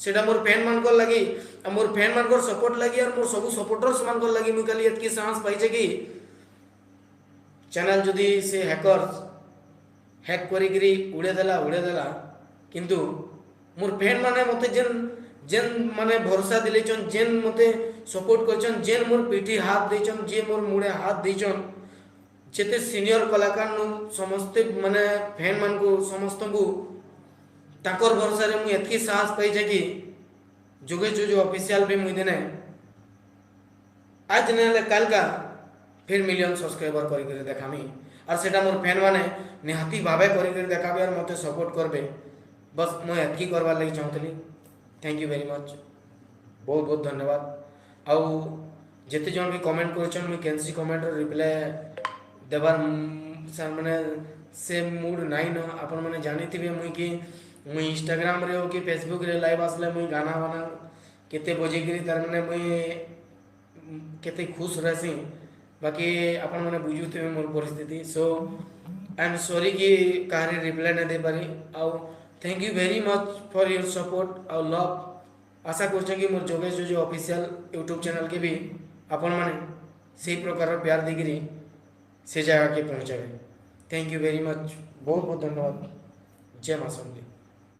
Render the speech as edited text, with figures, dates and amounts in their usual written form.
सेटा मोर फैन मानकर लगी मोर फैन मानकर सपोर्ट लगी और मोर सब सपोर्टर्स मानकर लगी मुई खाली एतकी साहस पाइछे कि चैनल जदि से हैकर्स हैक करी उड़े देला किंतु मोर फैन माने मते जेन माने भरोसा दिलेचन जेन मते सपोर्ट करचन जेन मोर पीठी हाथ देचन जे मोर मुड़े हाथ देचन जेते सीनियर कलाकार नु समस्त माने फैन मान को समस्त को ताकर भरोसा रे मुई एतकी साहस पाइछे कि जोगेश जो ऑफिशियल भी मुई देने आज ने कल का फिर मिलियन सब्सक्राइबर करी देखामी और सेटा मोर फैन माने निहाती भावे करी देखाबे और मते सपोर्ट करबे बस मुई एतकी करबार लागि चाहतली। थैंक यू वेरी मच बहुत बहुत धन्यवाद आउ जेते जन भी कमेंट करछन मुई कैंसी कमेंट रो रिप्लाई देबार सर माने से मूड नाइ न आपन माने जानिथिबे मुई कि मुई इंस्टाग्राम रे हो कि फेसबुक रे लाइव आसले मुई गाना बना केते बजे गिरी तार माने मुई केते खुश रहसी बाकी आपन माने बुझुथिबे मोर परिस्थिति सो आई एम सॉरी कि कारे रिप्लाई न दे पारी आउ thank you very much for your support और लव आशा करछे कि मोर जोगेश जो ऑफिशियल यूट्यूब चैनल के भी आपन माने सही प्रकार प्यार देगिरी से जगह के पहुंचाबे। थैंक यू वेरी मच बहुत बहुत धन्यवाद। जय मां समली।